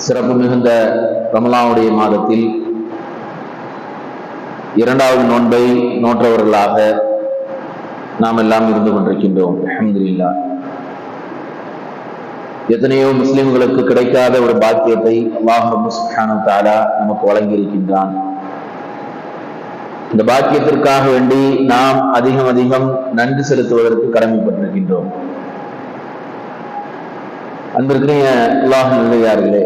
சிறப்பு மிகுந்த ரமலானுடைய மாதத்தில் இரண்டாவது நோன்பை நோற்றவர்களாக நாம் எல்லாம் இருந்து கொண்டிருக்கின்றோம். அல்ஹம்துலில்லாஹ். எத்தனையோ முஸ்லிம்களுக்கு கிடைக்காத ஒரு பாக்கியத்தை அல்லாஹ் சுப்ஹானஹு வ தஆலா நமக்கு வழங்கி இருக்கின்றான். இந்த பாக்கியத்திற்காக வேண்டி நாம் அதிகம் நன்றி செலுத்துவதற்கு கடமைப்பட்டிருக்கின்றோம். அன்பிற்குரிய அல்லாஹ் நல்லடியார்களே,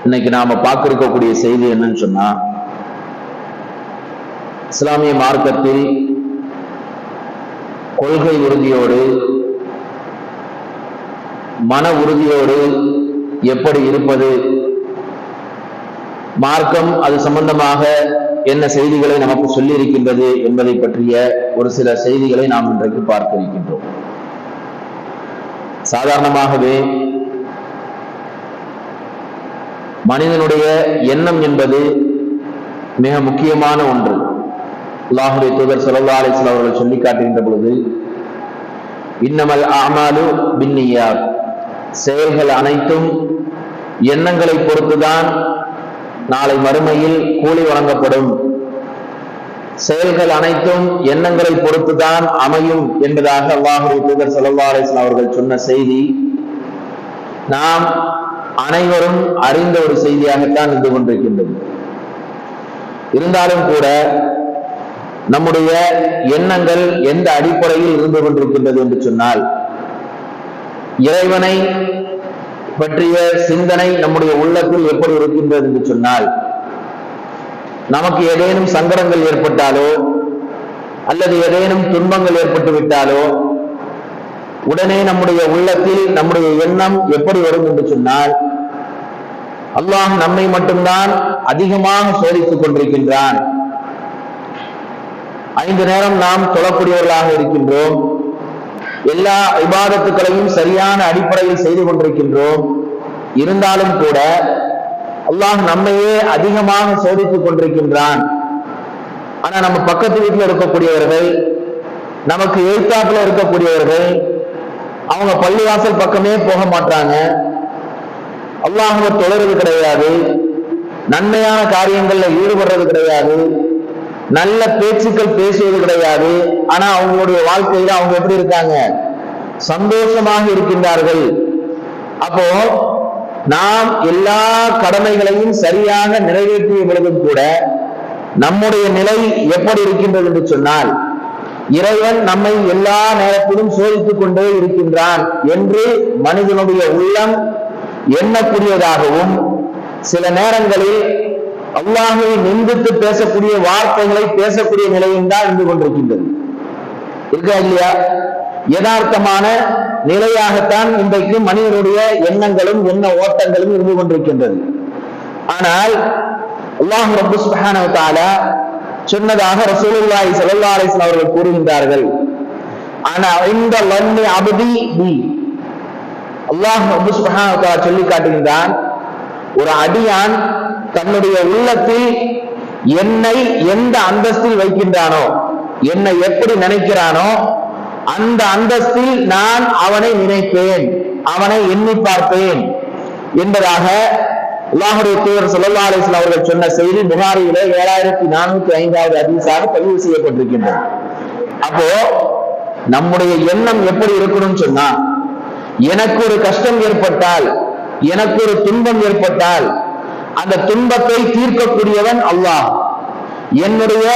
இன்னைக்கு நாம பார்க்க இருக்கக்கூடிய செய்தி என்னன்னு சொன்னா, இஸ்லாமிய மார்க்கத்தில் கொள்கை உறுதியோடு மன உறுதியோடு எப்படி இருப்பது, மார்க்கம் அது சம்பந்தமாக என்ன செய்திகளை நமக்கு சொல்லி இருக்கின்றது என்பதை பற்றிய ஒரு சில செய்திகளை நாம் இன்றைக்கு பார்க்க இருக்கின்றோம். சாதாரணமாகவே மனிதனுடைய எண்ணம் என்பது மிக முக்கியமான ஒன்று. அல்லாஹ்வுடைய தூதர் ஸல்லல்லாஹு அலைஹி வஸல்லம் அவர்கள் சொல்லி காட்டுகின்ற பொழுது, இன்னமல் அஅமாலு பின்னியாத், செயல்கள் அனைத்தும் எண்ணங்களை பொறுத்துதான் நாளை மறுமையில் கூலி வழங்கப்படும், செயல்கள் அனைத்தும் எண்ணங்களை பொறுத்துதான் அமையும் என்பதாக அல்லாஹ்வுடைய தூதர் ஸல்லல்லாஹு அலைஹி வஸல்லம் அவர்கள் சொன்ன செய்தி நாம் அனைவரும் அறிந்த ஒரு செய்தியாகத்தான் இருந்து கொண்டிருக்கின்றது. இருந்தாலும் கூட நம்முடைய எண்ணங்கள் எந்த அடிப்படையில் இருந்து கொண்டிருக்கின்றது என்று சொன்னால், இறைவனை பற்றிய சிந்தனை நம்முடைய உள்ளத்தில் எப்படி இருக்கின்றது என்று சொன்னால், நமக்கு ஏதேனும் சங்கடங்கள் ஏற்பட்டாலோ அல்லது ஏதேனும் துன்பங்கள் ஏற்பட்டு விட்டாலோ உடனே நம்முடைய உள்ளத்தில் நம்முடைய எண்ணம் எப்படி வரும் என்று சொன்னால், அல்லாஹ் நம்மை மட்டும்தான் அதிகமாக சோதித்துக் கொண்டிருக்கின்றான். 5 நேரம் நாம் தொழக்கூடியவர்களாக இருக்கின்றோம், எல்லா இபாதத்துக்களையும் சரியான அடிப்படையில் செய்து கொண்டிருக்கின்றோம். இருந்தாலும் கூட அல்லாஹ் நம்மையே அதிகமாக சோதித்துக் கொண்டிருக்கின்றான். ஆனா நம்ம பக்கத்து வீட்டில் இருக்கக்கூடியவர்கள், நமக்கு எதிர்த்தாப்புல இருக்கக்கூடியவர்கள், அவங்க பள்ளிவாசல் பக்கமே போக மாட்டாங்க, அல்லாஹ்வை தொழறது கிடையாது, நன்மையான காரியங்கள்ல ஈடுபடுறது கிடையாது, நல்ல பேச்சுக்கள் பேசுவது கிடையாது. ஆனா அவங்களுடைய வாழ்க்கையில அவங்க எப்படி இருக்காங்க? சந்தோஷமாக இருக்கின்றார்கள். அப்போ நாம் எல்லா கடமைகளையும் சரியாக நிறைவேற்றிய பொழுதும் கூட நம்முடைய நிலை எப்படி இருக்கின்றது என்று சொன்னால், இறைவன் நம்மை எல்லா நேரத்திலும் சோதித்துக் கொண்டே இருக்கின்றான் என்று மனிதனுடைய உள்ளம் எண்ணக்கூடியதாகவும், சில நேரங்களில் அல்லாஹ்வை நிந்தித்து பேசக்கூடிய வார்த்தைகளை பேசக்கூடிய நிலையும் தான் இருந்து கொண்டிருக்கின்றது. இருக்கா இல்லையா? யதார்த்தமான நிலையாகத்தான் இன்றைக்கு மனிதனுடைய எண்ணங்களும் எண்ண ஓட்டங்களும் இருந்து கொண்டிருக்கின்றது. ஆனால் அல்லாஹ் ரப்பு சுப்ஹானஹு வ தஆலா சொன்னதாக ரசூலுல்லாஹி ஸல்லல்லாஹு அலைஹி வஸல்லம் அவர்கள் கூறுகின்றார்கள், ஆனா இந்த லன்னி அப்தி பி, அல்லாஹ் ரப்பு சுப்ஹானஹு வ தஆலா சொல்லி காட்டுகின்றான், ஒரு அடியான் தன்னுடைய உள்ளத்தில் என்னை எந்த அந்தஸ்தில் வைக்கின்றானோ, என்னை எப்படி நினைக்கிறானோ அந்த அந்தஸ்தில் நான் அவனை நினைப்பேன், அவனை எண்ணி பார்ப்பேன் என்பதாக அல்லாஹ்வுடைய தூதர் ஸல்லல்லாஹு அலைஹி வஸல்லம் அவர்கள் சொன்ன செய்தி புகாரியிலே 7405வது ஹதீஸாக பதிவு செய்யப்பட்டிருக்கின்றது. அப்போ நம்முடைய எண்ணம் எப்படி இருக்கணும்னு சொன்னா, எனக்கு ஒரு கஷ்டம் ஏற்பட்டால், எனக்கு ஒரு துன்பம் ஏற்பட்டால் அந்த துன்பத்தை தீர்க்கக்கூடியவன் அல்லாஹ். என்னுடைய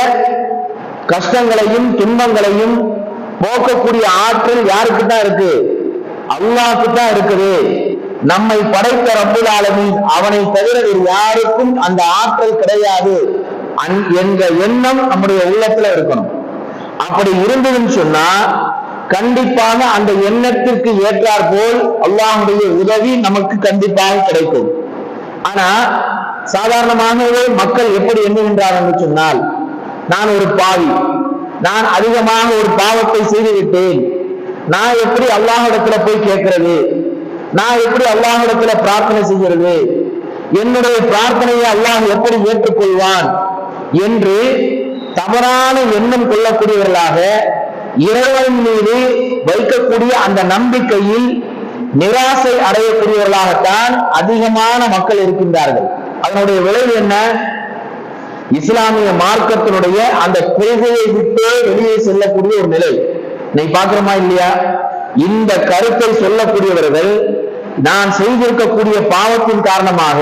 கஷ்டங்களையும் துன்பங்களையும் போக்கக்கூடிய ஆற்றல் யாருக்கு தான் இருக்கு? அல்லாஹ்வுக்கு தான் இருக்குது. நம்மை படைத்த ரப்புல் ஆலமீன், அவனை தவிர வேறு யாருக்கும் அந்த ஆற்றல் கிடையாது என்ற எண்ணம் நம்முடைய உள்ளத்துல இருக்கணும். அப்படி இருந்ததுன்னு சொன்னா கண்டிப்பாக அந்த எண்ணத்திற்கு ஏற்றாற் போல் அல்லாஹ்வுடைய உதவி நமக்கு கண்டிப்பாக கிடைக்கும். ஆனா சாதாரணமாகவே மக்கள் எப்படி எண்ணுகின்றார் என்று சொன்னால், நான் ஒரு பாவி, நான் அதிகமாக ஒரு பாவத்தை செய்துவிட்டேன், நான் எப்படி அல்லாஹ்விடத்துல போய் கேட்கிறது, நான் எப்படி அல்லாஹ்விடத்துல பிரார்த்தனை செய்கிறது, என்னுடைய பிரார்த்தனையை அல்லாஹ் எப்படி ஏற்றுக்கொள்வான் என்று தவறான எண்ணம் கொள்ளக்கூடியவர்களாக இறைவன் மீது வைக்கக்கூடிய அந்த நம்பிக்கையில் நிராசை அடையக்கூடியவர்களாகத்தான் அதிகமான மக்கள் இருக்கின்றார்கள். அதனுடைய விளைவு என்ன? இஸ்லாமிய மார்க்கத்தினுடைய அந்த கொள்கையை விட்டு வெளியே செல்லக்கூடிய ஒரு நிலை நீ பார்க்கிறோமா இல்லையா? இந்த கருத்தை சொல்லக்கூடியவர்கள் நான் செய்திருக்கக்கூடிய பாவத்தின் காரணமாக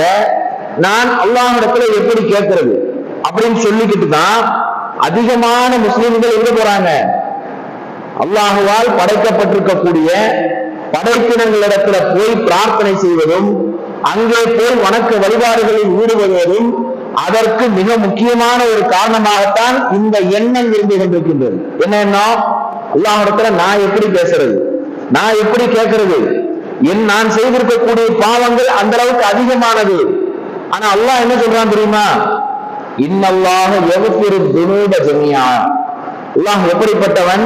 நான் அல்லாஹ்விடத்துல எப்படி கேட்கிறது அப்படின்னு சொல்லிக்கிட்டு தான் அதிகமான முஸ்லிம்கள் எங்க போறாங்க? அல்லாஹுவால் படைக்கப்பட்டிருக்கக்கூடிய படைப்பினங்களிடத்துல போய் பிரார்த்தனை செய்வதும் அங்கே போய் வணக்க வழிபாடுகளில் ஈடுபடுவதும் அதற்கு மிக முக்கியமான ஒரு காரணமாகத்தான் இந்த எண்ணம் இருந்து கொண்டிருக்கின்றது. என்ன எண்ணம்? அல்லாஹ்விடத்துல நான் எப்படி பேசுறது, நான் எப்படி கேட்கறது, நான் செய்திருக்கக்கூடிய பாவங்கள் அந்த அளவுக்கு அதிகமானது. ஆனா அல்லாஹ் என்ன சொல்றான் தெரியுமா? இன்னல்லாஹ யக்ஃபிரு துனூப ஜமீஆ. அல்லாஹ் எப்படிப்பட்டவன்?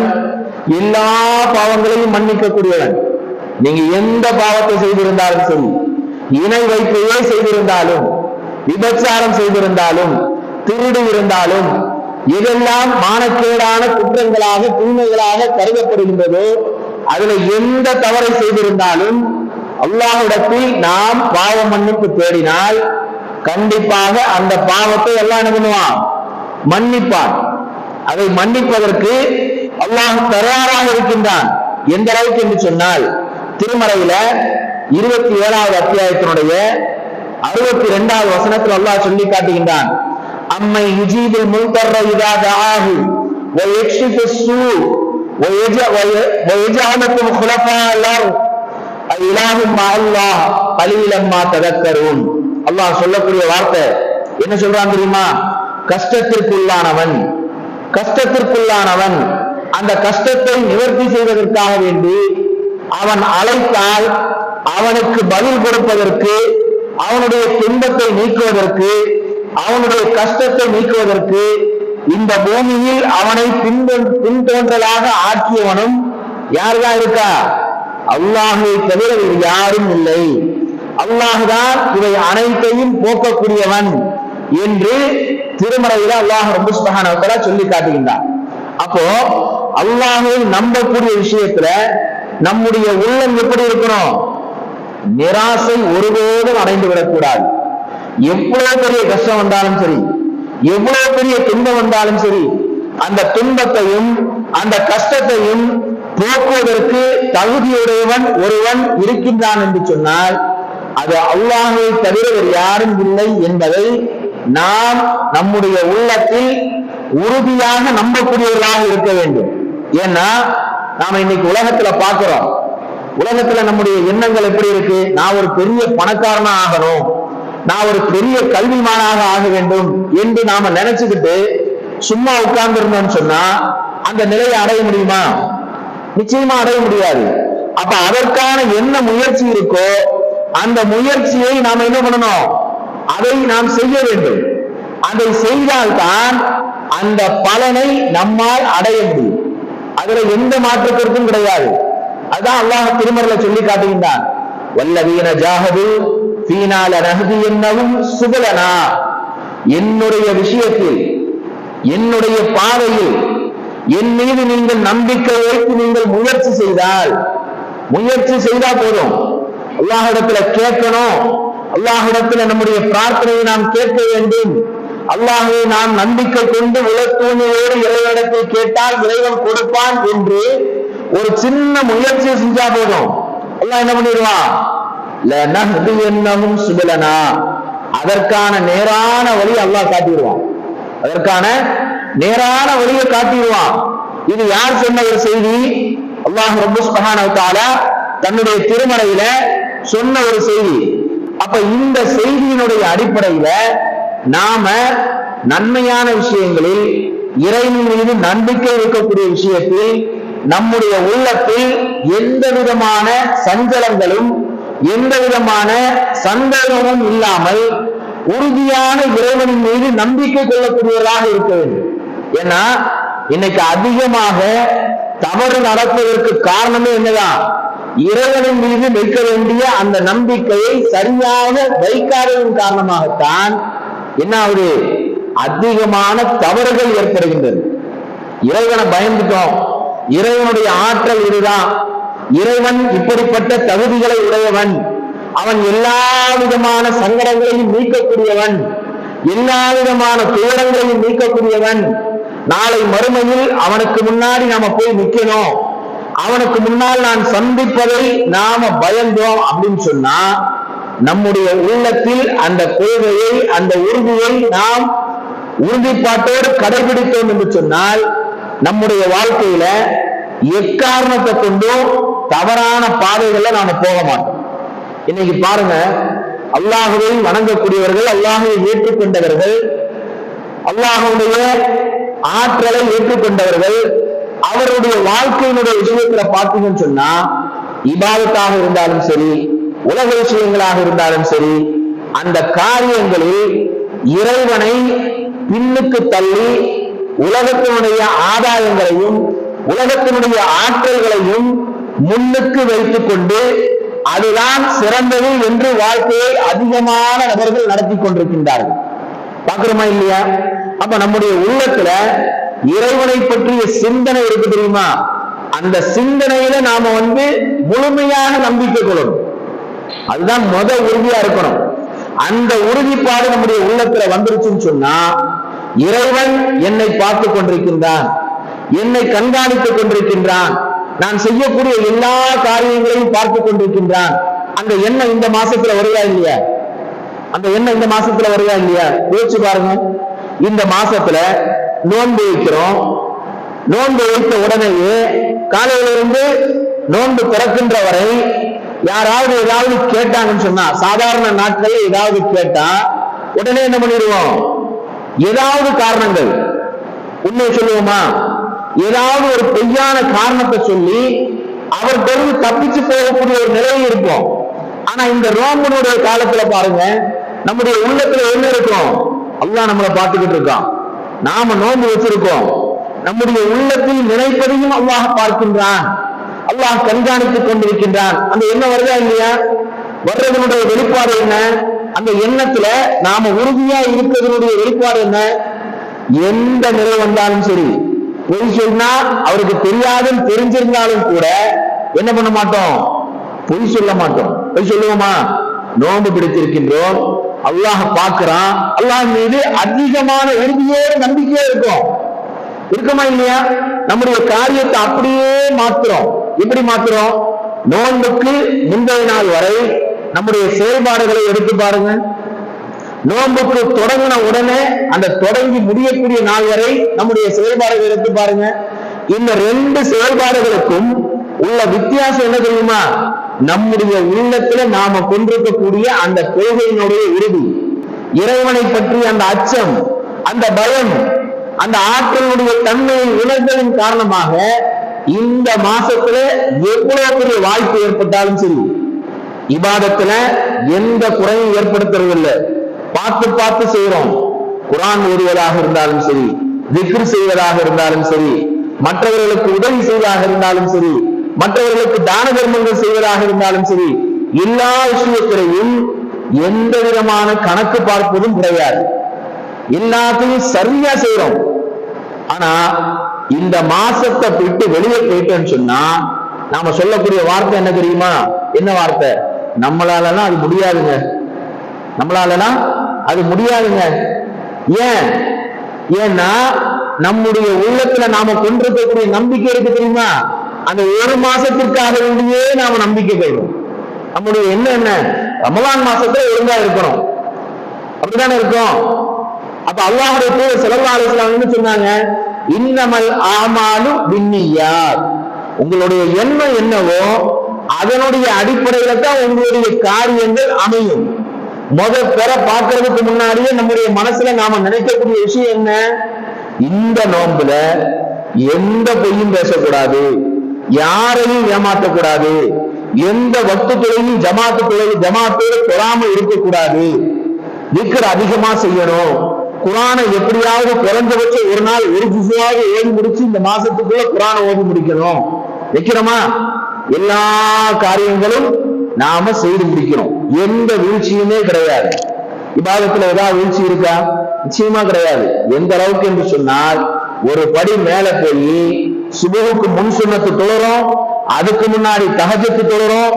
எல்லா பாவங்களையும் மன்னிக்கக்கூடியவன். நீங்க எந்த பாவத்தை செய்திருந்தாலும் சரி, இணை வைப்பையே செய்திருந்தாலும், விபச்சாரம் செய்திருந்தாலும், திருடி இருந்தாலும், இதெல்லாம் மானக்கேடான குற்றங்களாக தூய்மைகளாக கருதப்படுகின்றதோ அதுல எந்த தவறை செய்திருந்தாலும் அல்லாஹ்விடத்தில் நாம் பாவ மன்னிப்பு தேடினால் கண்டிப்பாக அந்த பாவத்தை எல்லாம் என்ன பண்ணுவான்? மன்னிப்பான். அதை மன்னிப்பதற்கு அல்லாஹ் தயாராக இருக்கின்றான். எந்த அளவுக்கு என்று சொன்னால் திருமறையில 27வது அத்தியாயத்தினுடைய 62வது வசனத்தில் அல்லாஹ் சொல்லி காட்டுகின்றான். அம்மை யுஜீபுல் முல்தர்ர இதா தஆஹு வ யக்ஷிஃபு ஸூ வ யஜஅலக்கும் குலஃபாஅல் அர்த் அஇலாஹும் மஅல்லாஹ் கலீலம் மா ததக்கரூன். அல்லாஹ் சொல்லக்கூடிய வார்த்தை என்ன சொல்றான் தெரியுமா? கஷ்டத்திற்குள்ளானவன் அந்த கஷ்டத்தை நிவர்த்தி செய்வதற்காக வேண்டி அவன் அழைத்தால் அவனுக்கு பதில் கொடுப்பதற்கு, அவனுடைய துன்பத்தை நீக்குவதற்கு, அவனுடைய கஷ்டத்தை நீக்குவதற்கு இந்த பூமியில் அவனை பின்தோன்றலாக ஆக்கியவனும் யாருதான் இருக்கா? அல்லாஹை தவிர யாரும் இல்லை. அல்லாஹுதான் இவை அனைத்தையும் போக்கக்கூடியவன் என்று திருமறையில அல்லாஹ் ரப்பல் சுப்ஹானஹு வ தஆலா சொல்லி காட்டுகின்றான். அப்போ அல்லாஹை நம்பக்கூடிய விஷயத்துல நம்முடைய உள்ளம் எப்படி இருக்கணும்? நிராசை ஒருபோதும் அடைந்து விடக்கூடாது. எவ்வளவு பெரிய கஷ்டம் வந்தாலும் சரி, எவ்வளவு பெரிய துன்பம் வந்தாலும் சரி, அந்த துன்பத்தையும் அந்த கஷ்டத்தையும் போக்குவதற்கு தகுதியுடையவன் ஒருவன் இருக்கின்றான் என்று சொன்னால் அது அல்லாஹை தவிர வேறு யாரும் இல்லை என்பதை நாம் நம்முடைய உள்ளத்தில் உறுதியாக நம்பக்கூடியவர்களாக இருக்க வேண்டும். ஏன்னா நாம இன்னைக்கு உலகத்துல பார்க்கிறோம், உலகத்துல நம்முடைய எண்ணங்கள் எப்படி இருக்கு? நான் ஒரு பெரிய பணக்காரனா ஆகணும், நான் ஒரு பெரிய கல்விமானாக ஆக வேண்டும் என்று நாம நினைச்சுக்கிட்டு சும்மா உட்கார்ந்து இருந்தோம்னு சொன்னா அந்த நிலையை அடைய முடியுமா? நிச்சயமா அடைய முடியாது. அப்ப அதற்கான என்ன முயற்சி இருக்கோ அந்த முயற்சியை நாம் என்ன பண்ணணும்? அதை நாம் செய்ய வேண்டும். அதை செய்தால்தான் அந்த பலனை நம்மால் அடைய முடியும். அதுல எந்த மாற்று கருத்தும் கிடையாது. அதான் அல்லாஹ் திருமறையில சொல்லி காட்டுகின்றான். வல்லதீன ஜாஹது ஃபீனா லனஹ்தியன்னஹும் சுபலனா. என்னுடைய விஷயத்தில், என்னுடைய பாதையில் என் மீது நீங்கள் நம்பிக்கை வைத்து நீங்கள் முயற்சி செய்தா போதும். அல்லாஹ்விடத்துல கேட்கணும், அல்லாஹ்விடத்துல நம்முடைய பிரார்த்தனையை நாம் கேட்க வேண்டும். அல்லாஹ்வை நாம் நம்பிக்கை கொண்டு உலகத்தூய்மையோடு இறைவனிடத்தில் கேட்டால் இறைவன் கொடுப்பான் என்று ஒரு சின்ன முயற்சியை செஞ்சா போதும். அல்லாஹ் என்ன பண்ணிடுவான்? லனஹ்தியன்னஹும் சுபலனா. அதற்கான நேரான வழி அல்லாஹ் காட்டிடுவான். அதற்கான நேரான வழியை காட்டிடுவான். இது யார் சொன்ன ஒரு செய்தி? அல்லாஹ் ரப்பல் சுப்ஹானஹு வ தஆலா தன்னுடைய திருமறையில சொன்ன ஒரு செய்தி. அப்ப இந்த செய்தியினுடைய அடிப்படையில நாம நன்மையான விஷயங்களில், இறைவன் மீது நம்பிக்கை வைக்கக்கூடிய விஷயத்தில் நம்முடைய உள்ளத்தில் எந்த விதமான சஞ்சலங்களும் எந்த விதமான சந்தேகமும் இல்லாமல் உறுதியான இறைவனின் மீது நம்பிக்கை கொள்ளக்கூடியவர்களாக இருக்க வேண்டும். ஏன்னா இன்னைக்கு அதிகமாக தவறு நடப்பதற்கு காரணமே என்னதான்? இறைவனின் மீது வைக்க வேண்டிய அந்த நம்பிக்கையை சரியாக வைக்காததன் காரணமாகத்தான் என்ன ஆகுது? அதிகமான தவறுகள் ஏற்படுகின்றது. இறைவனை பயந்துட்டோம், இறைவனுடைய ஆற்றல் இதுதான், இறைவன் இப்படிப்பட்ட தகுதிகளை உடையவன். அவன் எல்லா விதமான சங்கடங்களையும் நீக்கக்கூடியவன், எல்லா விதமான துயரங்களையும் நீக்கக்கூடியவன். நாளை மறுமையில் அவனுக்கு முன்னாடி நாம போய் நிக்கணும், அவனுக்கு முன்னால் நான் சந்திப்பதை நாம பயந்தோம் அப்படின்னு சொன்னா, நம்முடைய உள்ளத்தில் அந்த கொள்கையை, அந்த உறுதியை நாம் உறுதிப்பாட்டோடு கடைபிடித்தோம் என்று சொன்னால், நம்முடைய வாழ்க்கையில எக்காரணத்தை கொண்டும் தவறான பாதைகள்ல நாம போக மாட்டோம். இன்னைக்கு பாருங்க, அல்லாஹுவை வணங்கக்கூடியவர்கள், அல்லாஹுவை ஏற்றுக்கொண்டவர்கள், அல்லாஹுடைய ஆற்றலை ஏற்றுக்கொண்டவர்கள், அவருடைய வாழ்க்கையினுடைய விஷயத்துல பார்த்தீங்கன்னு சொன்னா, இபாதத்தாக இருந்தாலும் சரி, உலக விஷயங்களாக இருந்தாலும் சரி, அந்த காரியங்களில் இறைவனை பின்னுக்கு தள்ளி உலகத்தினுடைய ஆதாயங்களையும் உலகத்தினுடைய ஆற்றல்களையும் முன்னுக்கு வைத்துக் கொண்டு அதுதான் சிறந்தது என்று வாழ்க்கையை அதிகமான நபர்கள் நடத்தி கொண்டிருக்கின்றார்கள். பார்க்கிறோமா இல்லையா? அப்ப நம்முடைய உள்ளத்துல இறைவனை பற்றிய சிந்தனை இருக்கு தெரியுமா? அந்த சிந்தனையில நாம முழுமையாக நம்பிக்கை கொள்ளணும். அதுதான் உறுதியா இருக்கணும். அந்த உறுதிப்பாடு நம்முடைய உள்ளத்துல வந்துருச்சுன்னு சொன்னா, இறைவன் என்னை பார்த்து கொண்டிருக்கின்றான், என்னை கண்காணித்துக் கொண்டிருக்கின்றான், நான் செய்யக்கூடிய எல்லா காரியங்களையும் பார்த்து கொண்டிருக்கின்றான். அந்த எண்ணம் இந்த மாசத்துல வருதா இல்லையா? அந்த எண்ணம் இந்த மாசத்துல வருதா இல்லையா? யோசிச்சு பாருங்க. இந்த மாசத்துல நோன்பு வைக்கிறோம். நோன்பு வைத்த உடனேயே காலையில இருந்து நோன்பு திறக்கின்ற வரை யாராவது ஏதாவது கேட்டாங்கன்னு சொன்னா, சாதாரண நாட்கள்ல ஏதாவது கேட்டா உடனே என்ன பண்ணிடுவோம்? ஏதாவது காரணங்கள், உண்மை சொல்லுவோமா? ஏதாவது ஒரு பொய்யான காரணத்தை சொல்லி அவர்கிட்ட தப்பிச்சு போகக்கூடிய ஒரு நிலையில் இருப்போம். ஆனா இந்த நோன்புடைய காலத்துல பாருங்க, நம்முடைய உள்ளத்துல என்ன இருக்கும்? அல்லாஹ் நம்மளை பார்த்துக்கிட்டு இருக்கான். நாம நோன்பு வச்சிருக்கோம். நம்முடைய உள்ளத்தில் நினைப்பதையும் அல்லாஹ் பார்க்கின்றான், அல்லாஹ் கண்காணித்துக் கொண்டிருக்கின்றான். அந்த எண்ணம் வருதா இல்லையா? வர்றதனுடைய வெளிப்பாடு என்ன? அந்த எண்ணத்துல நாம உறுதியா இருக்கிறதனுடைய வெளிப்பாடு என்ன? எந்த நிலை வந்தாலும் சரி, பொய் சொன்னா அவருக்கு தெரியாதுன்னு தெரிஞ்சிருந்தாலும் கூட என்ன பண்ண மாட்டோம்? பொய் சொல்ல மாட்டோம். பொய் சொல்லுவோமா? நோன்பு பிடித்திருக்கின்றோம், அல்லாஹ் பார்க்கிறான், அல்லாஹ் மீது அதிகமான உறுதியோடு நம்பிக்கையா இருக்கும். இருக்குமா இல்லையா? நம்முடைய காரியத்தை அப்படியே மாத்துறோம். எப்படி மாத்துறோம்? நோன்புக்கு முந்தைய நாள் வரை நம்முடைய செயல்பாடுகளை எடுத்து பாருங்க. நோன்புக்கு தொடங்கின உடனே அந்த தொடங்கி முடியக்கூடிய நாள் வரை நம்முடைய செயல்பாடுகளை எடுத்து பாருங்க. இந்த ரெண்டு செயல்பாடுகளுக்கும் உள்ள வித்தியாசம் என்ன தெரியுமா? நம்முடைய உள்ளத்துல நாம கொண்டிருக்கக்கூடிய அந்த கொள்கையினுடைய உறுதி, இறைவனை பற்றி அந்த அச்சம், அந்த பயம், அந்த ஆற்றலுடைய தன்மையை உணர்ந்ததின் காரணமாக இந்த மாசத்துல எவ்வளவு பெரிய வாய்ப்பு ஏற்பட்டாலும் சரி, இபாதத்துல எந்த குறையும் ஏற்படுத்துறது இல்லை. பார்த்து பார்த்து செய்யறோம். குர்ஆன் ஓதுவதாக இருந்தாலும் சரி, திக்ர் செய்வதாக இருந்தாலும் சரி, மற்றவர்களுக்கு உதவி செய்வதாக இருந்தாலும் சரி, மற்றவர்களுக்கு தான தர்மங்கள் செய்வதாக இருந்தாலும் சரி, எல்லா விஷயத்திலையும் எந்த விதமான கணக்கு பார்ப்பதும் கிடையாது. எல்லாத்தையும் சரியா செய்யறோம். ஆனா இந்த மாசத்தை விட்டு வெளியே போயிட்டோம்னு சொன்னா நாம சொல்லக்கூடிய வார்த்தை என்ன தெரியுமா? என்ன வார்த்தை? நம்மளாலலாம் அது முடியாதுங்க, நம்மளாலலாம் அது முடியாதுங்க. ஏன்னா நம்முடைய உள்ளத்துல நாம கொண்டிருக்கக்கூடிய நம்பிக்கை இருக்கு தெரியுமா? அந்த ஒரு மாசத்திற்காக வேண்டியே நாம நம்பிக்கை போயிடும். நம்முடைய என்ன ரமலான் மாசத்துல ஒழுங்கா இருக்கணும், அப்படித்தானே இருக்கும். அப்ப அல்லாஹ்வுடைய தூதர் ஸல்லல்லாஹு அலைஹி வஸல்லம் சொன்னாங்க, இன்னமல் ஆமாலு பின்னியாத். உங்களுடைய எண்ணம் என்னவோ அதனுடைய அடிப்படையில தான் உங்களுடைய காரியங்கள் அமையும். பெற பார்க்கறதுக்கு முன்னாடியே நம்முடைய மனசுல நாம நினைக்கக்கூடிய விஷயம் என்ன? இந்த நோன்புல எந்த பொய்யும் பேசக்கூடாது, யாரையும் ஏமாற்றக்கூடாது, எந்த வக்து தொழிலையும் ஜமாத்தோடு தொழாமல் இருக்கக்கூடாது, திக்ர் அதிகமா செய்யணும், குர்ஆனை எப்படியாவது குறைஞ்சபட்சம் ஒரு நாள் ஒரு ஜுஸாவது ஓதி முடிச்சு இந்த மாசத்துக்குள்ள குர்ஆனை ஓதி முடிக்கணும். வைக்கிறோமா? எல்லா காரியங்களும் நாம செய்து முடிக்கிறோம். எந்த வீழ்ச்சியுமே கிடையாது. இபாதத்துல ஏதாவது வீழ்ச்சி இருக்கா? நிச்சயமா கிடையாது. எந்த அளவுக்கு என்று சொன்னால், ஒரு படி மேல போய் சுபஹுக்கு முன் சுன்னத்து தொழுறோம், அதுக்கு முன்னாடி தஹஜ்ஜத் தொழுறோம்,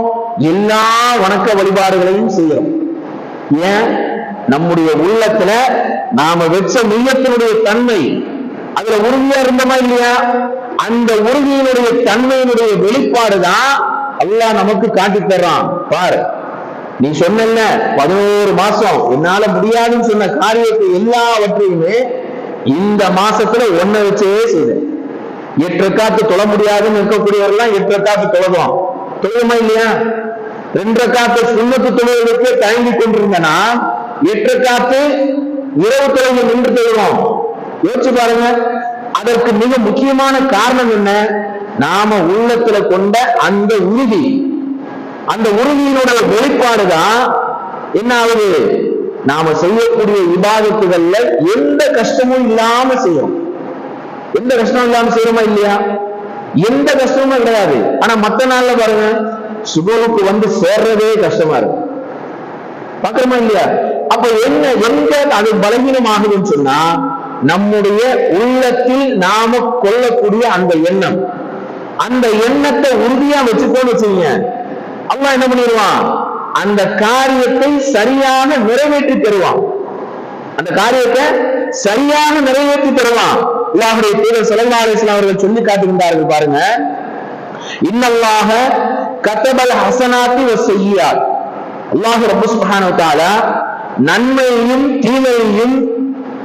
எல்லா வணக்க வழிபாடுகளையும் செய்யறோம். ஏன்? நம்முடைய உள்ளத்துல நாம வச்ச நியத்தினுடைய தன்மை அதுல உறுதியா இருந்தோமா இல்லையா? அந்த உறுதியினுடைய தன்மையினுடைய வெளிப்பாடுதான் அல்லாஹ் நமக்கு காட்டி தர்றான். பாரு, நீ சொன்ன 11 மாசம் என்னால முடியாதுன்னு சொன்ன காரியத்தை எல்லாவற்றையுமே இந்த மாசத்துல ஒன்ன வச்சே செய்த. 8 ரக்காத்து தொழ முடியாதுன்னு இருக்கக்கூடியவர்கள் 8 ரக்காத்து தொழுவோம். தொழுமா இல்லையா? 2 ரக்காத்து சுன்னத்து தொழுவதற்கு தயங்கி கொண்டிருந்தனா 8 ரக்காத்து இரவு தொழுகை நின்று தொழுவோம். யோசிச்சு பாருங்க. அதற்கு மிக முக்கியமான காரணம் என்ன? நாம உள்ளத்துல கொண்ட அந்த உறுதி, அந்த உறுதியினுடைய வெளிப்பாடுதான் என்ன ஆகுது? நாம செய்யக்கூடிய இபாதத்துகள்ல எந்த கஷ்டமும் இல்லாம செய்யறோம். எந்த கஷ்டமும் இல்லாம செய்யறோமா இல்லையா? எந்த கஷ்டமும் கிடையாது. ஆனா மத்த நாள்ல பாருங்க, சுபவுக்கு வந்து சேர்றதே கஷ்டமா இருக்கு. பாக்குறோமா இல்லையா? அப்ப என்ன எங்க அது பலவீனம் ஆகுதுன்னு சொன்னா, நம்முடைய உள்ளத்தில் நாம கொள்ளக்கூடிய அந்த எண்ணம், அந்த எண்ணத்தை உறுதியா வச்சுக்கோன்னு வச்சுங்க, அல்லாஹ் என்ன பண்ணிடுவான்? அந்த காரியத்தை சரியான நிறைவேற்றி தருவான். அந்த காரியத்தை சரியாக நிறைவேற்றி தருவான். அல்லாஹ்வுடைய தூதர் ஸல்லல்லாஹு அலைஹி வஸல்லம் அவர்கள் சொல்லி காட்டுகின்றார்கள் பாருங்க, இன்னல்லாஹ கதபல் ஹஸனாத்தி வஸ்ஸய்யியாத். அல்லாஹ் ரப்ப சுப்ஹானஹு வ தஆலா நன்மையையும் தீமையையும்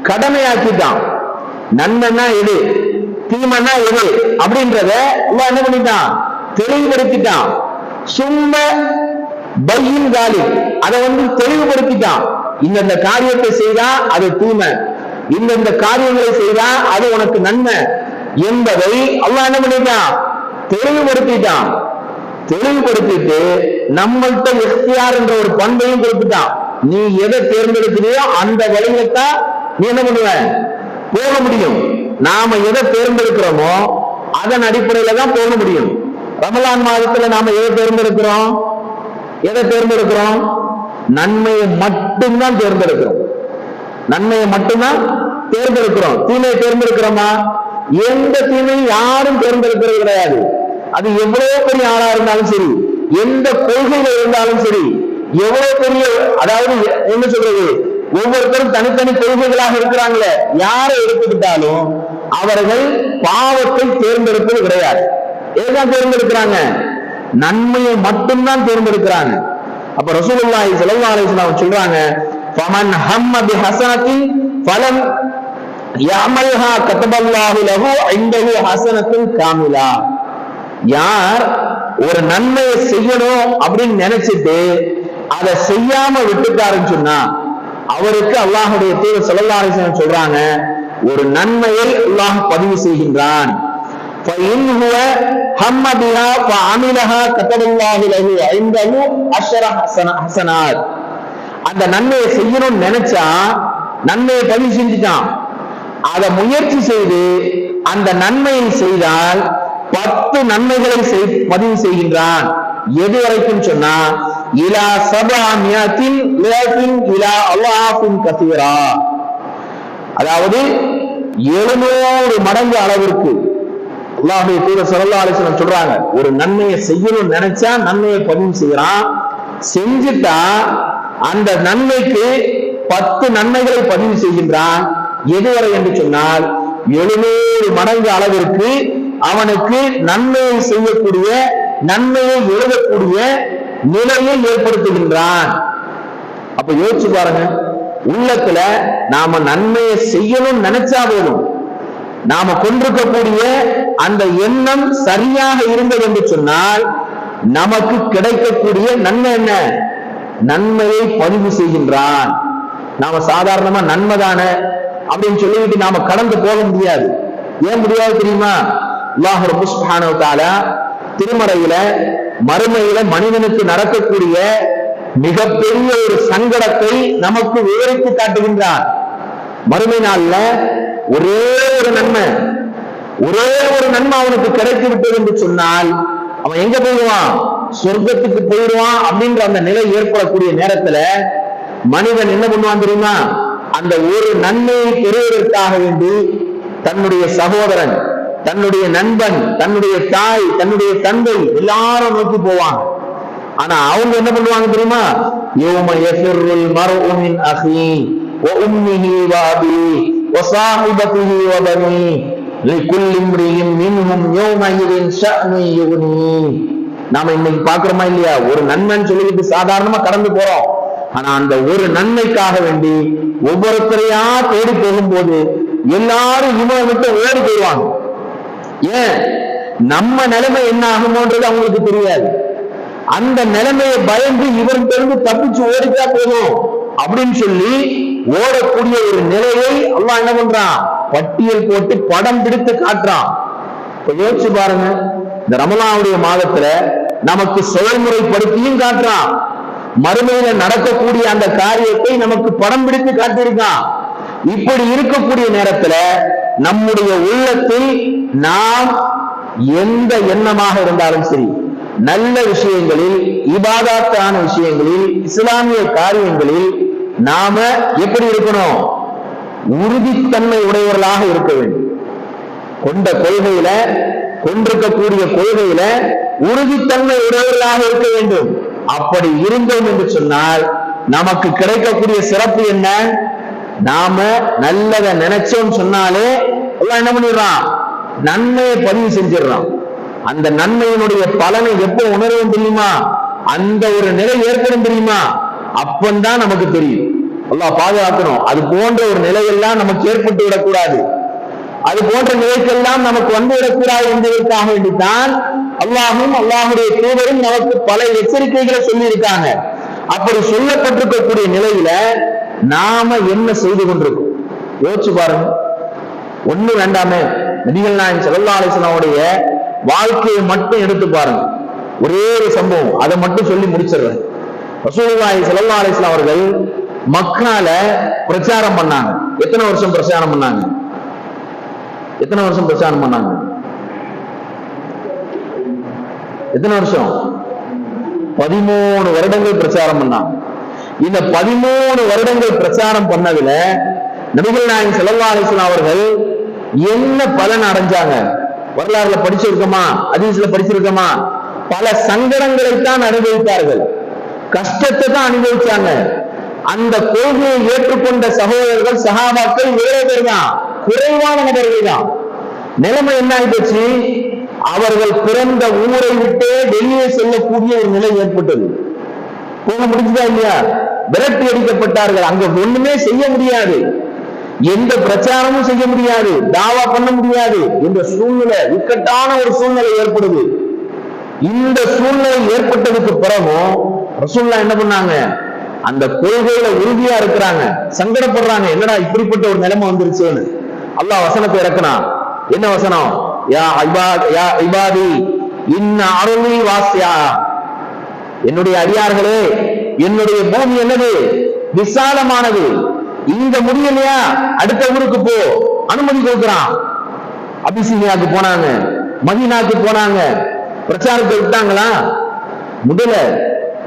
கடமையாக்கிட்டான். நன்மைன்னா எது, தீமைன்னா எது அப்படின்றத அல்லாஹ் என்ன பண்ணிட்டான்? தெளிவுபடுத்திட்டான். சும்மா பையின் காலி, அதை தெளிவுபடுத்திட்டான். இந்த காரியத்தை செய்தா அது தீமை, இந்த காரியங்களை செய்தா அது உனக்கு நன்மை என்பதை அல்லாஹ் என்ன பண்ணிட்டான்? தெளிவுபடுத்திட்டான். தெளிவுபடுத்திட்டு நம்மள்கிட்ட இக்தியார் என்ற ஒரு பண்பையும் கொடுத்துட்டான். நீ எதை தேர்ந்தெடுக்கிறியோ அந்த வழியில்தான் நீ என்ன பண்ணுவ? போக முடியும். நாம எதை தேர்ந்தெடுக்கிறோமோ அதன் அடிப்படையில தான் போக முடியும். ரமலான் மாதத்துல நாம எதை தேர்ந்தெடுக்கிறோம்? எதை தேர்ந்தெடுக்கிறோம்? நன்மையை மட்டும்தான் தேர்ந்தெடுக்கிறோம். நன்மையை மட்டும்தான் தேர்ந்தெடுக்கிறோம். தீமையை தேர்ந்தெடுக்கிறோமா? எந்த தீமையும் யாரும் தேர்ந்தெடுக்கிறது கிடையாது. அது எவ்வளவு பெரிய ஆளா இருந்தாலும் சரி, எந்த கொள்கையில இருந்தாலும் சரி, எவ்வளவு பெரிய, அதாவது என்ன சொல்றது, ஒவ்வொருத்தரும் தனித்தனி கொள்கைகளாக இருக்கிறாங்களே, யாரை எடுத்துக்கிட்டாலும் அவர்கள் பாவத்தை தேர்ந்தெடுப்பது கிடையாது. எதுதான் தேர்ந்தெடுக்கிறாங்க? நன்மையை மட்டும்தான் தேர்ந்தெடுக்கிறாங்க. அப்ப ரசூலுல்லாஹி ஸல்லல்லாஹு அலைஹி வஸல்லம் சொல்றாங்க, ஃபமன் ஹம்ம பிஹஸனத்தின் ஃபலம் யஅமல்ஹா கதபல்லாஹு லஹு இன்தஹு ஹஸனத்துன் காமிலா. யார் ஒரு நன்மையை செய்யணும் அப்படின்னு நினைச்சிட்டு அதை செய்யாம விட்டுட்டாருன்னு சொன்னா அவருக்கு அல்லாஹ்வுடைய தூதர் ஸல்லல்லாஹு அலைஹி வஸல்லம் சொல்றாங்க, ஒரு நன்மையை அல்லாஹ் பதிவு செய்கின்றான். فإن هو هم بها فعملها كتب الله له عنده 10 حسنات. அந்த நன்மையை செய்யணும்னு நினைச்சா நன்மையை பதிவு செஞ்சுட்டான். அதை முயற்சி செய்து அந்த நன்மையை செய்தால் 10 நன்மைகளை பதிவு செய்கின்றான். எது வரைக்கும் சொன்னா, இலா 700 இலா அல்லாஹின் கதீரா, அதாவது 700 மடங்கு அளவிற்கு. அல்லாஹ்வுடைய தூதர் ஸல்லல்லாஹு அலைஹி வஸல்லம் சொல்றாங்க, ஒரு நன்மையை செய்யணும்னு நினைச்சா நன்மையை பதிவு செய்யறான். செஞ்சுட்டா அந்த நன்மைக்கு 10 நன்மைகளை பதிவு செய்கின்றான். எதுவரை என்று சொன்னால் 700 மடங்கு அளவிற்கு அவனுக்கு நன்மையை செய்யக்கூடிய, நன்மையை எழுதக்கூடிய நிலையை ஏற்படுத்துகின்றான். அப்ப யோசிச்சு பாருங்க, உள்ளத்துல நாம நன்மையை செய்யணும்னு நினைச்சா போதும், நாம கொண்டிருக்கக்கூடிய அந்த எண்ணம் சரியாக இருந்தது என்று சொன்னால் நமக்கு கிடைக்கக்கூடிய நன்மை என்ன? நன்மையை பதிவு செய்கின்றான். நாம சாதாரணமா நன்மை தானே அப்படின்னு சொல்லிவிட்டு நாம கடந்து போக முடியாது. ஏன் முடியாது தெரியுமா? அல்லாஹ் ரப்ப சுப்ஹானஹு வ தஆலா திருமறையில மறுமையில மனிதனுக்கு நடக்கக்கூடிய மிகப்பெரிய ஒரு சங்கடத்தை நமக்கு விவரித்து காட்டுகின்றான். மறுமை நாள்ல ஒரே ஒரு நன்மை அவனுக்கு கிடைத்து விட்டது என்று சொன்னால் அவன் எங்க போயிடுவான்? சொர்க்கத்துக்கு போயிடுவான். அப்படின்ற அந்த நிலை ஏற்படக்கூடிய நேரத்துல மனிதன் என்ன பண்ணுவான் தெரியுமா? அந்த ஒரு நன்மையை பெறுவதற்காக வேண்டி தன்னுடைய சகோதரன், தன்னுடைய நண்பன், தன்னுடைய தாய், தன்னுடைய தந்தை எல்லாரும் நோக்கி போவாங்க. ஆனா அவங்க என்ன பண்ணுவாங்க தெரியுமா? யௌம யஃபிருல் மர்உ மின் அஹீ வ உம்மிஹி வ அபீஹி வ ஸாஹிபதிஹி வ பனீஹி லிகுல்லி இம்ரிஇன் மின்ஹும் யௌமஇதின் ஷஅனுன் யுக்னீஹி. நாம இன்னைக்கு பாக்குறோமா இல்லையா? ஒரு நன்மைன்னு சொல்லிட்டு சாதாரணமா கடந்து போறோம். ஆனா அந்த ஒரு நன்மைக்காக வேண்டி ஒவ்வொருத்தரையா தேடி போகும்போது எல்லாரும் இவனை விட்டு ஓடி போயிடுவாங்க. ஏன்? நம்ம நிலைமை என்ன ஆகுமோன்றது அவங்களுக்கு தெரியாது. அந்த நிலைமையை பயந்து இவன் தெரிந்து தப்பிச்சு ஓடிட்டா போதும் அப்படின்னு சொல்லி ஓடக்கூடிய ஒரு நிலையை அல்லாஹ் என்ன பண்றான்? பட்டியல் போட்டு படம் பிடித்து காட்டுறான். யோசிச்சு பாருங்க, இந்த ரமலானுடைய மாதத்துல நமக்கு செயல்முறைப்படுத்தியும் காட்டுறான். மறுமையில நடக்கக்கூடிய அந்த காரியத்தை நமக்கு படம் பிடித்து காட்டியிருக்கான். இப்படி இருக்கக்கூடிய நேரத்துல நம்முடைய உள்ளத்தில் நாம் எந்த எண்ணமாக இருந்தாலும் சரி, நல்ல விஷயங்களில், இபாதத்தான விஷயங்களில், இஸ்லாமிய காரியங்களில் நாம எப்படி இருக்கணும்? உறுதித்தன்மை உடையவர்களாக இருக்க வேண்டும். கொண்ட கொள்கையில, கொண்டிருக்கக்கூடிய கொள்கையில உறுதித்தன்மை உடையவர்களாக இருக்க வேண்டும். அப்படி இருந்தோம் என்று சொன்னால் நமக்கு கிடைக்கக்கூடிய சிறப்பு என்ன? நாம நல்லதை நினைச்சோம் சொன்னாலே எல்லாம் என்ன பண்ணிடுறான்? நன்மையை பதிவு செஞ்சிடறான். அந்த நன்மையினுடைய பலனை எப்போ உணர்வும் தெரியுமா? அந்த ஒரு நிலை ஏற்படும் தெரியுமா? அப்பந்தான் நமக்கு தெரியும். அல்லாஹ் பாதுகாக்கணும். அது போன்ற ஒரு நிலையெல்லாம் நமக்கு ஏற்பட்டு விடக்கூடாது. அது போன்ற நிலைக்கெல்லாம் நமக்கு வந்து விடக்கூடாது என்பதற்காக வேண்டித்தான் அல்லாஹும் அல்லாஹுடைய தூதரும் நமக்கு பல எச்சரிக்கைகளை சொல்லி இருக்காங்க. அப்படி சொல்லப்பட்டிருக்கக்கூடிய நிலையில நாம என்ன செய்து கொண்டிருக்கோம் யோசிச்சு பாருங்க. ஒண்ணு வேண்டாமே, நபிகள் நாயகம் ஸல்லல்லாஹு அலைஹி வஸல்லம் வாழ்க்கையை மட்டும் எடுத்து பாருங்க. ஒரே ஒரு சம்பவம், அதை மட்டும் சொல்லி முடிச்சிடுறேன். ரசூலுல்லாஹி ஸல்லல்லாஹு அலைஹி வஸல்லம் அவர்கள் மக்கால பிரச்சாரம் பண்ணாங்க. எத்தனை வருஷம் பிரச்சாரம் பண்ணாங்க? எத்தனை வருஷம் பிரச்சாரம் பண்ணாங்க? எத்தனை வருஷம்? 13 வருடங்கள் பிரச்சாரம் பண்ணாங்க. இந்த 13 வருடங்கள் பிரச்சாரம் பண்ணதுல நபிகள் நாயகம் ஸல்லல்லாஹு அலைஹி வஸல்லம் அவர்கள் என்ன பலன் அடைஞ்சாங்க? வரலாறுல படிச்சிருக்கோமா? ஹதீஸ்ல படிச்சிருக்கோமா? பல சங்கடங்களை தான் அனுபவித்தார்கள், கஷ்டத்தை தான் அனுபவிச்சாங்க. அந்த கொள்கையை ஏற்றுக்கொண்ட சகோதரர்கள், சஹாபாக்கள் வேறு பேர் தான், குறைவான நபர்கள் தான். நிலைமை என்ன ஆயிடுச்சு? அவர்கள் பிறந்த ஊரை விட்டே வெளியே செல்லக்கூடிய ஒரு நிலை ஏற்பட்டது. போக முடிஞ்சதா இல்லையா? விரட்டி அடிக்கப்பட்டார்கள். அங்க ஒண்ணுமே செய்ய முடியாது, எந்த பிரச்சாரமும் செய்ய முடியாது, தாவா பண்ண முடியாது என்ற சூழ்நிலை, இக்கட்டான ஒரு சூழ்நிலை ஏற்படுது. இந்த சூழ்நிலை ஏற்பட்டதுக்கு பிறகும் ரசூலுல்லாஹ் என்ன பண்ணாங்க? அந்த கொள்கையில உறுதியா இருக்கிறாங்க, சங்கடப்படுறாங்க. என்னடா இப்படிப்பட்ட ஒரு நிலைமை வந்துருச்சுன்னு அல்லாஹ் வசனத்தை இறக்குனான். என்ன வசனம்? யா இபாதி இன்ன அருளி வாசியா, என்னுடைய அடியார்களே, என்னுடைய பூமி என்னது? விசாலமானது. இங்க முடியலையா? அடுத்த ஊருக்கு போ, அனுமதி கொடுக்கிறான். அபிசீனியாவுக்கு போனாங்க, மதீனாவுக்கு போனாங்க, பிரச்சாரத்தை விட்டாங்களா? முதல்ல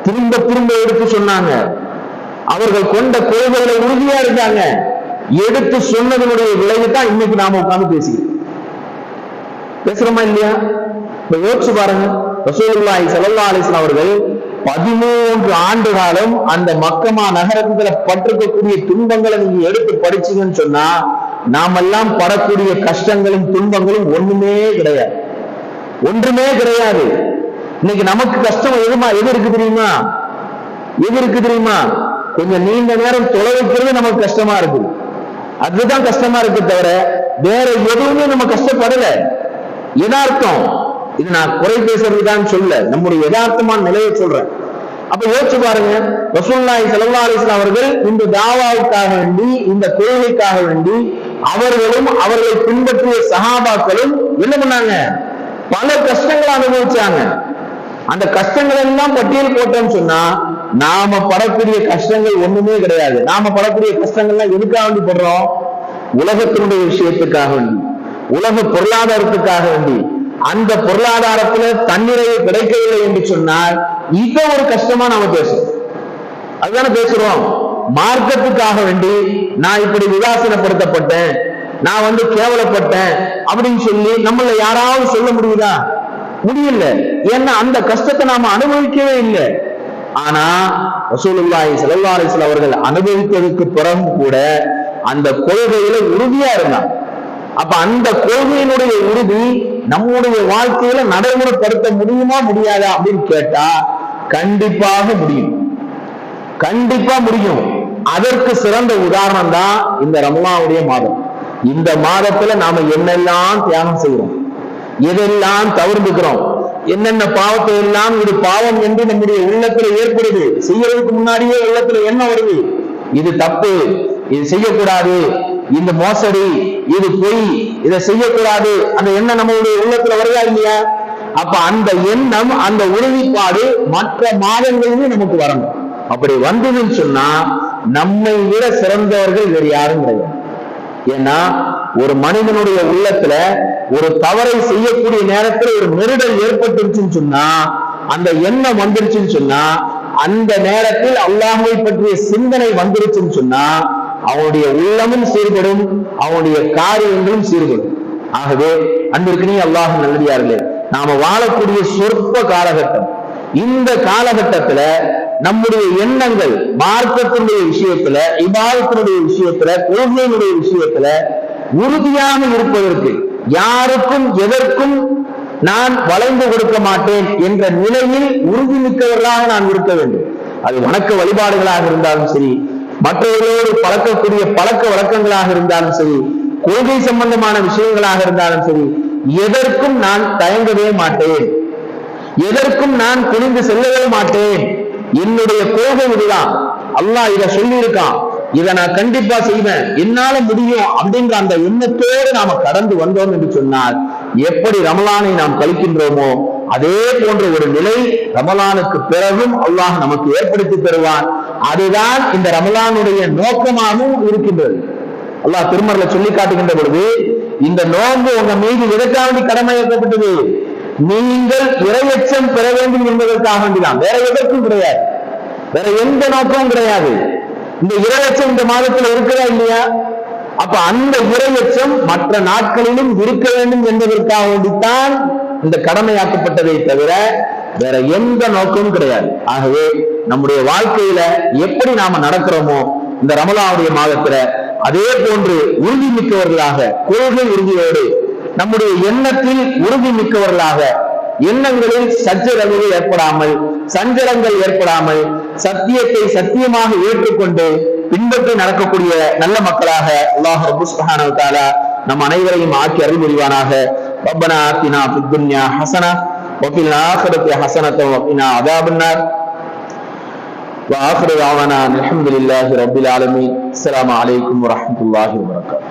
திரும்ப திரும்ப எடுத்து சொன்னாங்க. அவர்கள் கொண்ட கொள்கைகளை உறுதியா இருக்காங்க. எடுத்து சொன்னதனுடைய விளைவு தான் இன்னைக்கு நாம உட்கார்ந்து பேசுறோமா இல்லையா? இப்ப யோசிச்சு பாருங்க. ரசூலுல்லாஹி ஸல்லல்லாஹு அலைஹி வஸல்லம் அவர்கள் 13 ஆண்டு காலம் அந்த மக்கமா நகரத்துல பட்டிருக்கக்கூடிய துன்பங்களை நீங்க எடுத்து படிச்சீங்கன்னு சொன்னா நாமெல்லாம் படக்கூடிய கஷ்டங்களும் துன்பங்களும் ஒண்ணுமே கிடையாது, ஒன்றுமே கிடையாது. இன்னைக்கு நமக்கு கஷ்டம் எது இருக்கு தெரியுமா? எது இருக்கு தெரியுமா? கொஞ்சம் நீண்ட நேரம் தொலை வைக்கிறது நமக்கு கஷ்டமா இருக்கு. அதுதான் கஷ்டமா இருக்கு தவிர வேற எதுவுமே நம்ம கஷ்டப்படல. யதார்த்தம். இது நான் குறை பேசுறதுதான் சொல்ல, நம்முடைய யதார்த்தமான நிலையை சொல்றேன். அப்ப யோசிச்சு பாருங்க, ரசூலுல்லாஹி ஸல்லல்லாஹு அலைஹி வஸல்லம் அவர்கள் இந்த தாவாவுக்காக வேண்டி, இந்த கொள்கைக்காக வேண்டி அவர்களும் அவர்களை பின்பற்றிய சஹாபாக்களும் என்ன பண்ணாங்க? பல கஷ்டங்களை அனுபவிச்சாங்க. அந்த கஷ்டங்கள் எல்லாம் பட்டியல் போட்டோம்னு சொன்னா நாம படக்கூடிய கஷ்டங்கள் ஒண்ணுமே கிடையாது. நாம படக்கூடிய கஷ்டங்கள்லாம் எதுக்காக வேண்டி படுறோம்? உலகத்தினுடைய விஷயத்துக்காக வேண்டி, உலக பொருளாதாரத்துக்காக வேண்டி. அந்த பொருளாதாரத்துல தன்னிறைவு கிடைக்கவில்லை என்று சொன்னால் இத ஒரு கஷ்டமா நாம பேசுறோம். அதுதானே பேசுறோம். மார்க்கத்துக்காக வேண்டி நான் இப்படி விலாசனப்படுத்தப்பட்டேன், நான் கேவலப்பட்டேன் அப்படின்னு சொல்லி நம்மள யாராவது சொல்ல முடியுதா? முடியல. ஏன்னா அந்த கஷ்டத்தை நாம அனுபவிக்கவே இல்லை. ஆனா ரசூலுல்லாஹி ஸல்லல்லாஹு அலைஹி வஸல்லம் அவர்கள் அனுபவித்ததுக்கு பிறகு கூட அந்த கொள்கையில உறுதியா இருந்தாங்க. அப்ப அந்த கொள்கையினுடைய உறுதி நம்முடைய வாழ்க்கையில நடைமுறைப்படுத்த முடியுமா முடியாதா அப்படின்னு கேட்டா கண்டிப்பாக முடியும், கண்டிப்பா முடியும். அதற்கு சிறந்த உதாரணம் தான் இந்த ரமலானுடைய மாதம். இந்த மாதத்துல நாம என்னெல்லாம் தியாகம் செய்யறோம், எதெல்லாம் தவிர்த்துக்கிறோம், என்னென்ன பாவத்தை எல்லாம் இது பாவம் என்று நம்முடைய உள்ளத்துல ஏற்படுது. செய்யறதுக்கு முன்னாடியே உள்ளத்துல என்ன வருது? இது தப்பு, இது செய்யக்கூடாது, இந்த மோசடி, இது பொய், இதை செய்யக்கூடாது. அந்த எண்ணம் நம்மளுடைய உள்ளத்துல வருதா இல்லையா? அப்ப அந்த எண்ணம், அந்த உறுதிப்பாடு மற்ற மாதங்களிலும் நமக்கு வரணும். அப்படி வந்ததுன்னு சொன்னா நம்மை விட சிறந்தவர்கள் வேறு யாரும் கிடையாது. ஏன்னா ஒரு மனிதனுடைய உள்ளத்துல ஒரு தவறை செய்யக்கூடிய நேரத்தில் ஒரு நெருடல் ஏற்பட்டுருச்சுன்னு சொன்னா, அந்த எண்ணம் வந்துருச்சுன்னு சொன்னா, அந்த நேரத்தில் அல்லாஹ்வை பற்றிய சிந்தனை வந்துருச்சுன்னு சொன்னா அவனுடைய உள்ளமும் சீர்படும், அவனுடைய காரியங்களும் சீர்படும். ஆகவே அன்பிற்கு அல்லாஹ் நல்லடியார்களே, நாம வாழக்கூடிய சொற்ப காலகட்டம். இந்த காலகட்டத்துல நம்முடைய எண்ணங்கள் மார்க்கத்தினுடைய விஷயத்துல, இபாதத்தினுடைய விஷயத்துல, கொள்கையினுடைய விஷயத்துல உறுதியாக இருப்பதற்கு, யாருக்கும் எதற்கும் நான் வளைந்து கொடுக்க மாட்டேன் என்ற நிலையில் உறுதிமிக்கவர்களாக நான் இருக்க வேண்டும். அது வணக்க வழிபாடுகளாக இருந்தாலும் சரி, மற்றவர்களோடு பழக்கக்கூடிய பழக்க வழக்கங்களாக இருந்தாலும் சரி, கொள்கை சம்பந்தமான விஷயங்களாக இருந்தாலும் சரி, எதற்கும் நான் தயங்கவே மாட்டேன், எதற்கும் நான் குனிந்து செல்லவே மாட்டேன். என்னுடைய கொள்கை இதுதான். அல்லாஹ் இதை சொல்லி இருக்கான், இதை நான் கண்டிப்பா செய்வேன், என்னால முடியும் அப்படின்ற அந்த எண்ணத்தோடு நாம கடந்து வந்தோம் என்று சொன்னால், எப்படி ரமலானை நாம் கழிக்கின்றோமோ அதே போன்ற ஒரு நிலை ரமலானுக்கு பிறகும் அல்லாஹ் நமக்கு ஏற்படுத்தி தருவான். அதுதான் இந்த ரமலானுடைய நோக்கமாகவும் இருக்கின்றது. அல்லாஹ் திருமறையில சொல்லி காட்டுகின்ற பொழுது, இந்த நோன்பு உங்க மீது எதற்காக கடமையாக்கப்பட்டது? நீங்கள் இறையச்சம் பெற வேண்டும் என்பதற்காக வேண்டிதான், வேற எதற்கும் கிடையாது, வேற எந்த நோக்கமும் கிடையாது. இந்த இறையச்சம் இந்த மாதத்துல இருக்கிறதா இல்லையா? அப்ப அந்த இறையச்சம் மற்ற நாட்களிலும் இருக்க வேண்டும் என்பதற்காக வேண்டித்தான் இந்த கடமையாக்கப்பட்டதை தவிர வேற எந்த நோக்கமும் கிடையாது. ஆகவே நம்முடைய வாழ்க்கையில எப்படி நாம நடக்கிறோமோ இந்த ரமலானுடைய மாதத்துல அதே போன்று உறுதி மிக்கவர்களாக, கொள்கை உறுதியோடு, நம்முடைய எண்ணத்தில் உறுதி மிக்கவர்களாக, எண்ணங்களில் சச்சரவுகள் ஏற்படாமல், சஞ்சலங்கள் ஏற்படாமல், சத்தியத்தை சத்தியமாக ஏற்றுக்கொண்டு பின்பற்றி நடக்கக்கூடிய நல்ல மக்களாக அல்லாஹ் ரப்பல் சுப்ஹானஹு வ தஆலா நம் அனைவரையும் ஆக்கி அருள் புரிவானாக. ரப்பனா ஆத்தினா ஃபித் துன்யா ஹஸனா வ ஃபில் ஆখিরাতি ஹஸனத்தன் வ கினா அஸாபன்னார். வ ஆখিরு தஅவானா அல்ஹம்துலில்லாஹி ரப்பில் ஆலமீன். அஸ்ஸலாமு அலைக்கும் வ ரஹ்மத்துல்லாஹி வ பரகாத்துஹு.